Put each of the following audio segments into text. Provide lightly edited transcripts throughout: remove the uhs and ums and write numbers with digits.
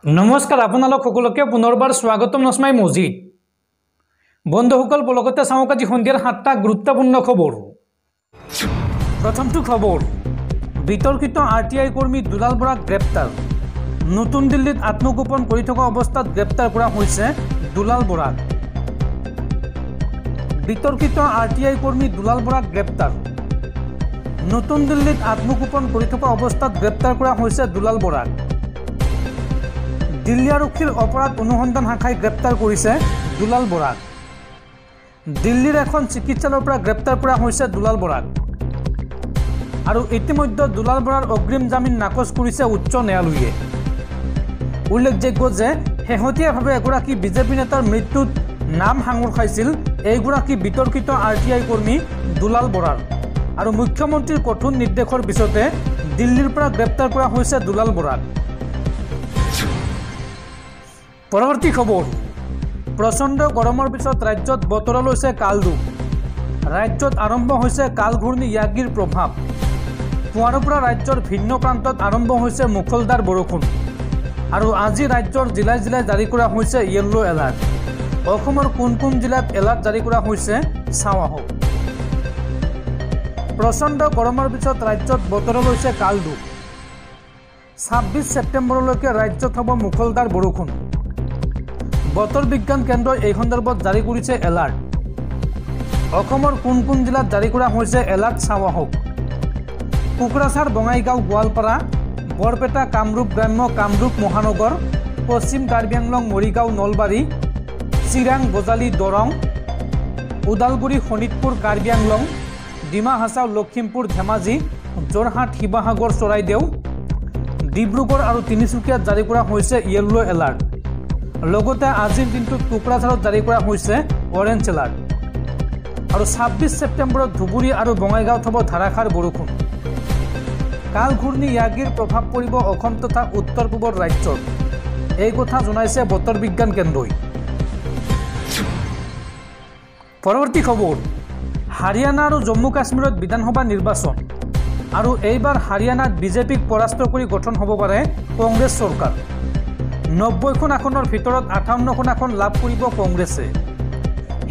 নমস্কাৰ আপোনালোক সকলোকে পুনৰবাৰ স্বাগতম নসমাই মজিদ বন্ধুসকল বলগতে চাওক আজি সন্ধিয়াৰ 7টা গুৰুত্বপূৰ্ণ খবৰ। প্ৰথমটো খবৰ, বিতৰ্কিত আৰটিআই কৰ্মী দুলাল বৰাক গ্ৰেপ্তাৰ। নতুন দিল্লীত আত্মগোপন কৰি থকা অৱস্থাত গ্ৰেপ্তাৰ কৰা হৈছে দুলাল বৰাক। বিতৰ্কিত আৰটিআই কৰ্মী দুলাল বৰাক গ্ৰেপ্তাৰ। নতুন দিল্লীত আত্মগোপন কৰি থকা অৱস্থাত গ্ৰেপ্তাৰ কৰা হৈছে দুলাল বৰাক। দিল্লী আৰক্ষীৰ অপৰাধ অনুসন্ধান শাখাই গ্ৰেপ্তাৰ কৰিছে দুলাল বৰাক। দিল্লীৰ এখন চিকিৎসালয়ৰ পৰা গ্ৰেপ্তাৰ কৰা হৈছে দুলাল বৰাক। আৰু ইতিমধ্যে দুলাল বৰাৰ অগ্ৰিম জামিন নাকচ কৰিছে উচ্চ ন্যায়ালয়ে। উল্লেখযোগ্য যে শেহতীয়াভাৱে এগৰাকী বিজেপি নেতাৰ মৃত্যুত নাম সাঙুৰ খাইছিল এইগৰাকী বিতৰ্কিত আৰটিআই কৰ্মী দুলাল বৰাৰ। আৰু মুখ্যমন্ত্ৰীৰ কঠোৰ নিৰ্দেশৰ পিছতে দিল্লীৰ পৰা গ্ৰেপ্তাৰ কৰা হৈছে দুলাল বৰাক। পৰৱৰ্তী খবৰ, প্ৰচণ্ড গৰমৰ পিছত ৰাজ্যত বতৰ লৈছে কালৰূপ। ৰাজ্যত আৰম্ভ হৈছে কাল ঘূৰ্ণী য়াগিৰ প্ৰভাৱ। পুৱাৰ পৰা ৰাজ্যৰ ভিন্ন প্ৰান্তত আৰম্ভ হৈছে মুখলধাৰ বৰষুণ। আৰু আজি ৰাজ্যৰ জিলাই জিলাই জাৰি কৰা হৈছে য়েল্লো এলাৰ্ট। অসমৰ কোন কোন জিলাত এলাৰ্ট জাৰি কৰা হৈছে চাওঁ আহক। প্ৰচণ্ড গৰমৰ পিছত ৰাজ্যত বতৰ লৈছে কালৰূপ। 26 ছেপ্টেম্বৰলৈকে ৰাজ্যত হ'ব মুখলধাৰ বৰষুণ। বতৰ বিজ্ঞান কেন্দ্ৰই এই সন্দৰ্ভত জাৰি কৰিছে এলাৰ্ট। অসমৰ কোন কোন জিলাত জাৰি কৰা হৈছে এলাৰ্ট চাওঁ আহক। কোকৰাঝাৰ, বঙাইগাঁও, গোৱালপাৰা, বৰপেটা, কামৰূপ গ্ৰাম্য, কামৰূপ মহানগৰ, পশ্চিম কাৰ্বি আংলং, মৰিগাঁও, নলবাৰী, চিৰাং, বজালী, দৰং, ওদালগুৰি, শোণিতপুৰ, কাৰ্বি আংলং, ডিমা হাছাও, লখিমপুৰ, ধেমাজি, যোৰহাট, শিৱসাগৰ, চৰাইদেউ, ডিব্ৰুগড় আৰু তিনিচুকীয়াত জাৰি কৰা হৈছে য়েল্লো এলাৰ্ট। লগতে আজিৰ দিনটোত কোকৰাঝাৰত জাৰি কৰা হৈছে অৰেঞ্জ এলাৰ্ট। আৰু 26 ছেপ্টেম্বৰত ধুবুৰী আৰু বঙাইগাঁৱত হ'ব ধাৰাসাৰ বৰষুণ। কাল ঘূৰ্ণী য়াগিৰ প্ৰভাৱ পৰিব অসম তথা উত্তৰ পূবৰ ৰাজ্যত, এই কথা জনাইছে বতৰ বিজ্ঞান কেন্দ্ৰই। পৰৱৰ্তী খবৰ, হাৰিয়ানা আৰু জম্মু কাশ্মীৰত বিধানসভা নিৰ্বাচন। আৰু এইবাৰ হাৰিয়ানাত বিজেপিক পৰাস্ত কৰি গঠন হ'ব পাৰে কংগ্ৰেছ চৰকাৰ। 90খন আসনৰ ভিতৰত 58খন আসন লাভ কৰিব কংগ্ৰেছে।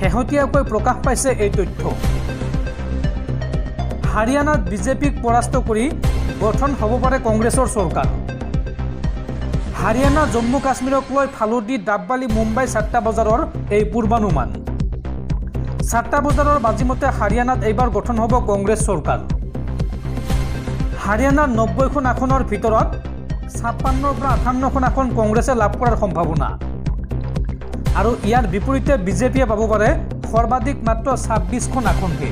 শেহতীয়াকৈ প্ৰকাশ পাইছে এই তথ্য। হাৰিয়ানাত বিজেপিক পৰাস্ত কৰি গঠন হ'ব পাৰে কংগ্ৰেছৰ চৰকাৰ। হাৰিয়ানা, জম্মু কাশ্মীৰক লৈ ফালুদি, ডাববালি, মুম্বাই, চাট্টা বজাৰৰ এই পূৰ্বানুমান। চাট্টা বজাৰৰ বাজিমতে হাৰিয়ানাত এইবাৰ গঠন হ'ব কংগ্ৰেছ চৰকাৰ। হাৰিয়ানাৰ 90খন আসনৰ ভিতৰত 56ৰ পৰা 58খন আসন কংগ্ৰেছে লাভ কৰাৰ সম্ভাৱনা। আৰু ইয়াৰ বিপৰীতে বিজেপিয়ে পাব পাৰে সৰ্বাধিক মাত্ৰ 26খন আসনহে।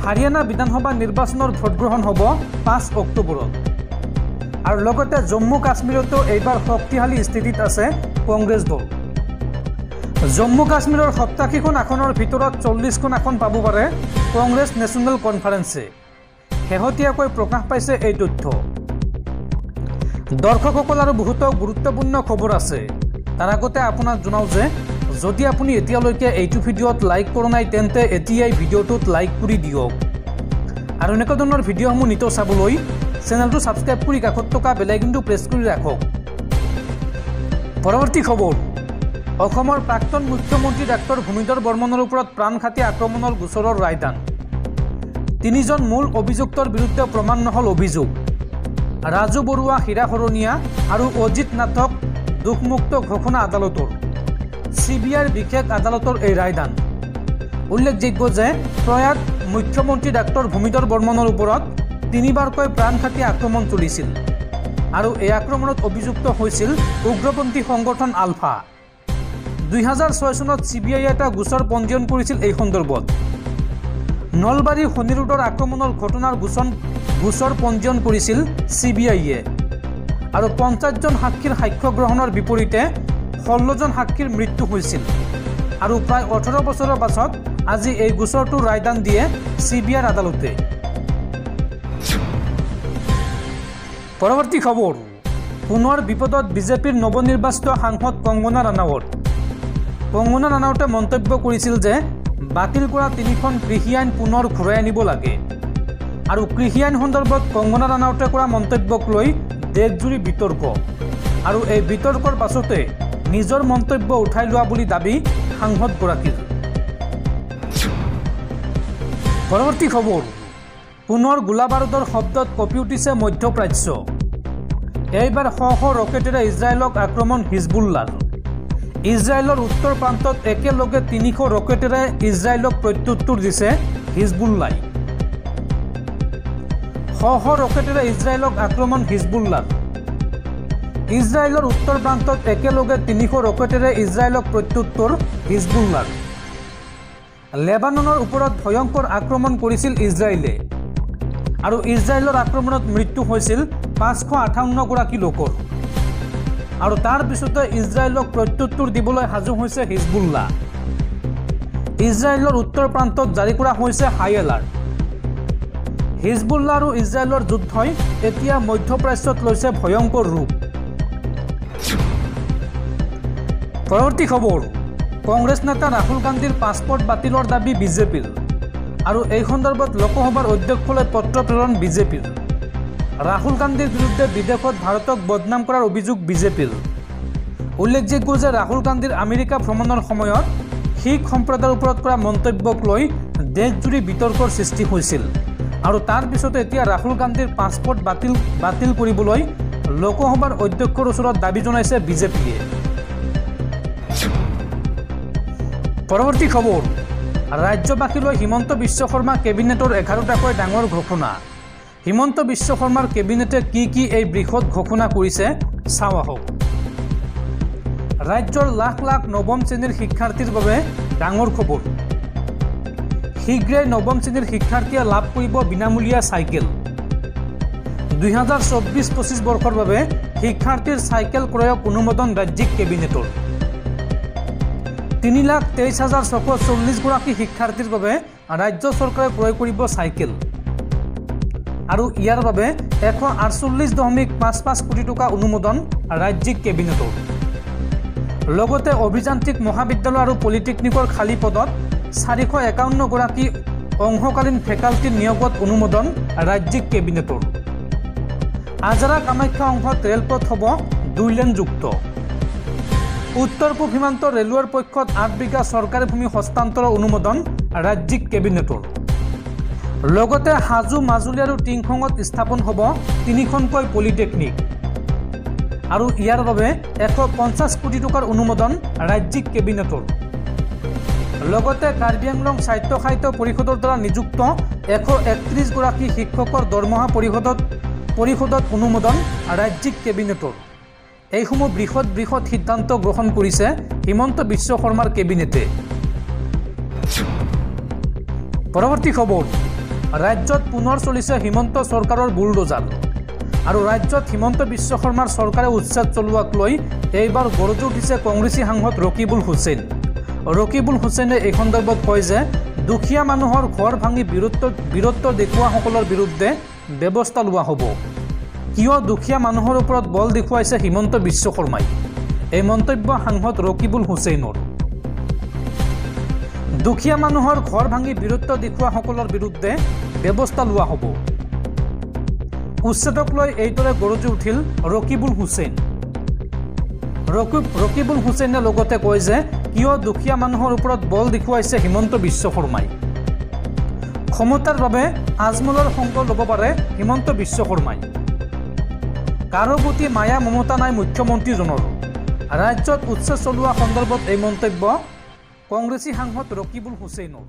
হাৰিয়ানা বিধানসভা নিৰ্বাচনৰ ভোটগ্ৰহণ হ'ব 5 অক্টোবৰত। আৰু লগতে জম্মু কাশ্মীৰতো এইবাৰ শক্তিশালী স্থিতিত আছে কংগ্ৰেছ দল। জম্মু কাশ্মীৰৰ 87খন আসনৰ ভিতৰত 40খন আসন পাব পাৰে কংগ্ৰেছ নেশ্যনেল কনফাৰেন্সে। শেহতীয়াকৈ প্ৰকাশ পাইছে এই তথ্য। দৰ্শকসকল, আৰু বহুতো গুৰুত্বপূৰ্ণ খবৰ আছে। তাৰ আগতে আপোনাক জনাওঁ যে যদি আপুনি এতিয়ালৈকে এইটো ভিডিঅ'ত লাইক কৰা নাই তেন্তে এতিয়াই ভিডিঅ'টোত লাইক কৰি দিয়ক। আৰু এনেকুৱা ধৰণৰ ভিডিঅ'সমূহ নিতৌ চাবলৈ চেনেলটো ছাবস্ক্ৰাইব কৰি কাষত থকা বেল আইকনটো প্ৰেছ কৰি ৰাখক। পৰৱৰ্তী খবৰ, অসমৰ প্ৰাক্তন মুখ্যমন্ত্ৰী ডাক্তৰ ভূমিধৰ বৰ্মনৰ ওপৰত প্ৰাণঘাতী আক্ৰমণৰ গোচৰৰ ৰায়দান। 3জন মূল অভিযুক্তৰ বিৰুদ্ধে প্ৰমাণ নহ'ল অভিযোগ। ৰাজু বৰুৱা, হীৰা শৰণীয়া আৰু অজিত নাথক দোষমুক্ত ঘোষণা আদালতৰ। CBIৰ বিশেষ আদালতৰ এই ৰায়দান। উল্লেখযোগ্য যে প্ৰয়াত মুখ্যমন্ত্ৰী ডাক্তৰ ভূমিধৰ বৰ্মনৰ ওপৰত 3বাৰকৈ প্ৰাণঘাতী আক্ৰমণ চলিছিল। আৰু এই আক্ৰমণত অভিযুক্ত হৈছিল উগ্ৰপন্থী সংগঠন আলফা। 2006 চনত CBI এটা গোচৰ পঞ্জীয়ন কৰিছিল এই সন্দৰ্ভত। নলবাৰী শনি ৰোডৰ আক্ৰমণৰ ঘটনাৰ গোচৰ পঞ্জীয়ন কৰিছিল CBIয়ে। আৰু 50জন সাক্ষীৰ সাক্ষ্য গ্ৰহণৰ বিপৰীতে 16জন সাক্ষীৰ মৃত্যু হৈছিল। আৰু প্ৰায় 18 বছৰৰ পাছত আজি এই গোচৰটোৰ ৰায়দান দিয়ে CBIৰ আদালতে। পৰৱৰ্তী খবৰ, পুনৰ বিপদত বিজেপিৰ নৱনিৰ্বাচিত সাংসদ কংগনা ৰাণাৱত। কংগনা ৰাণাৱতে মন্তব্য কৰিছিল যে বাতিল কৰা 3খন কৃষি আইন পুনৰ ঘূৰাই আনিব লাগে। আৰু কৃষি আইন সন্দৰ্ভত কংগনা ৰাণাৱতে কৰা মন্তব্যক লৈ দেশজুৰি বিতৰ্ক। আৰু এই বিতৰ্কৰ পাছতে নিজৰ মন্তব্য উঠাই লোৱা বুলি দাবী সাংসদগৰাকীৰ। পৰৱৰ্তী খবৰ, পুনৰ গোলাবাৰুদৰ শব্দত কঁপি উঠিছে মধ্যপ্ৰাচ্য। এইবাৰ শ শ ৰকেটেৰে ইজৰাইলক আক্ৰমণ হিজবুল্লাৰ। ইজৰাইলৰ উত্তৰ প্ৰান্তত একেলগে ৩০০ ৰকেটেৰে ইজৰাইলক প্ৰত্যুত্তৰ দিছে হিজবুল্লাই। শ শ ৰকেটেৰে ইজৰাইলক আক্ৰমণ হিজবুল্লাৰ। ইজৰাইলৰ উত্তৰ প্ৰান্তত একেলগে ৩০০ ৰকেটেৰে ইজৰাইলক প্ৰত্যুত্তৰ হিজবুল্লাৰ। লেবাননৰ ওপৰত ভয়ংকৰ আক্ৰমণ কৰিছিল ইজৰাইলে আৰু ইজৰাইলৰ আক্ৰমণত মৃত্যু হৈছিল ৫৫৮গৰাকী লোকৰ। আৰু তাৰ পিছতে ইজৰাইলক প্ৰত্যুত্তৰ দিবলৈ সাজু হৈছে হিজবুল্লাহ। ইজৰাইলৰ উত্তৰ প্ৰান্তত জাৰি কৰা হৈছে হাই এলাৰ্ট। হিজবুল্লাহ আৰু ইজৰাইলৰ যুদ্ধই এতিয়া মধ্যপ্ৰাচ্যত লৈছে ভয়ংকৰ ৰূপ। পৰৱৰ্তী খবৰ, কংগ্ৰেছ নেতা ৰাহুল গান্ধীৰ পাছপৰ্ট বাতিলৰ দাবী বিজেপিৰ আৰু এই সন্দৰ্ভত লোকসভাৰ অধ্যক্ষলৈ পত্ৰ প্ৰেৰণ বিজেপিৰ। ৰাহুল গান্ধীৰ বিৰুদ্ধে বিদেশত ভাৰতক বদনাম কৰাৰ অভিযোগ বিজেপিৰ। উল্লেখযোগ্য যে ৰাহুল গান্ধীৰ আমেৰিকা ভ্ৰমণৰ সময়ত শিখ সম্প্ৰদায়ৰ ওপৰত কৰা মন্তব্যক লৈ দেশজুৰি বিতৰ্কৰ সৃষ্টি হৈছিল আৰু তাৰ পিছতে এতিয়া ৰাহুল গান্ধীৰ পাছপৰ্ট বাতিল কৰিবলৈ লোকসভাৰ অধ্যক্ষৰ ওচৰত দাবী জনাইছে বিজেপিয়ে। পৰৱৰ্তী খবৰ, ৰাজ্যবাসীলৈ হিমন্ত বিশ্ব শৰ্মা কেবিনেটৰ 11টাকৈ ডাঙৰ ঘোষণা। হিমন্ত বিশ্ব শৰ্মাৰ কেবিনেটে কি এই বৃহৎ ঘোষণা কৰিছে চাওঁ আহক। ৰাজ্যৰ লাখ লাখ নৱম শ্ৰেণীৰ শিক্ষাৰ্থীৰ বাবে ডাঙৰ খবৰ। শীঘ্ৰেই নৱম শ্ৰেণীৰ শিক্ষাৰ্থীয়ে লাভ কৰিব বিনামূলীয়া চাইকেল। 2024-25 বৰ্ষৰ বাবে শিক্ষাৰ্থীৰ চাইকেল ক্ৰয়ক অনুমোদন ৰাজ্যিক কেবিনেটৰ। 3,23,640গৰাকী শিক্ষাৰ্থীৰ বাবে ৰাজ্য চৰকাৰে ক্ৰয় কৰিব চাইকেল আৰু ইয়াৰ বাবে 148.55 কোটি টকা অনুমোদন ৰাজ্যিক কেবিনেটৰ। লগতে অভিযান্ত্ৰিক মহাবিদ্যালয় আৰু পলিটেকনিকৰ খালী পদত 451গৰাকী অংশকালীন ফেকাল্টিৰ নিয়োগত অনুমোদন ৰাজ্যিক কেবিনেটৰ। আজাৰা কামাখ্যা অংশত ৰেলপথ হ'ব 2 লেনযুক্ত। উত্তৰ পূব সীমান্ত ৰেলৱেৰ পক্ষত 8 বিঘা চৰকাৰী ভূমি হস্তান্তৰৰ অনুমোদন ৰাজ্যিক কেবিনেটৰ। লগতে হাজো, মাজুলী আৰু টিংখঙত স্থাপন হ'ব 3খনকৈ পলিটেকনিক আৰু ইয়াৰ বাবে 150 কোটি টকাৰ অনুমোদন ৰাজ্যিক কেবিনেটৰ। লগতে কাৰ্বি আংলং স্বায়ত্তশাসিত পৰিষদৰ দ্বাৰা নিযুক্ত 131গৰাকী শিক্ষকৰ দৰমহা পৰিষদত অনুমোদন ৰাজ্যিক কেবিনেটৰ। এইসমূহ বৃহৎ সিদ্ধান্ত গ্ৰহণ কৰিছে হিমন্ত বিশ্ব শৰ্মাৰ কেবিনেটে। পৰৱৰ্তী খবৰ, ৰাজ্যত পুনৰ চলিছে হিমন্ত চৰকাৰৰ বুলডোজাৰ আৰু ৰাজ্যত হিমন্ত বিশ্ব শৰ্মাৰ চৰকাৰে উচ্ছেদ চলোৱাক লৈ এইবাৰ গৰজি উঠিছে কংগ্ৰেছী সাংসদ ৰকিবুল হুছেইন। ৰকিবুল হুছেইনে এই সন্দৰ্ভত কয় যে দুখীয়া মানুহৰ ঘৰ ভাঙি বীৰত্ব দেখুওৱাসকলৰ বিৰুদ্ধে ব্যৱস্থা লোৱা হ'ব। কিয় দুখীয়া মানুহৰ ওপৰত বল দেখুৱাইছে হিমন্ত বিশ্ব শৰ্মাই? এই মন্তব্য সাংসদ ৰকিবুল হুছেইনৰ। দুখীয়া মানুহৰ ঘৰ ভাঙি বীৰত্ব দেখুওৱাসকলৰ বিৰুদ্ধে ব্যৱস্থা লোৱা হ'ব। উচ্ছেদক লৈ এইদৰে গৰজি উঠিল ৰকিবুল হুছেইন। ৰকিবুল হুছেইনে লগতে কয় যে কিয় দুখীয়া মানুহৰ ওপৰত বল দেখুৱাইছে হিমন্ত বিশ্ব শৰ্মাই। ক্ষমতাৰ বাবে আজমলৰ সংগ ল'ব পাৰে হিমন্ত বিশ্ব শৰ্মাই। কাৰো প্ৰতি মায়া মমতা নাই মুখ্যমন্ত্ৰীজনৰ। ৰাজ্যত উচ্ছেদ চলোৱা সন্দৰ্ভত এই মন্তব্য কংগ্ৰেছী সাংসদ ৰকিবুল হুছেইনৰ।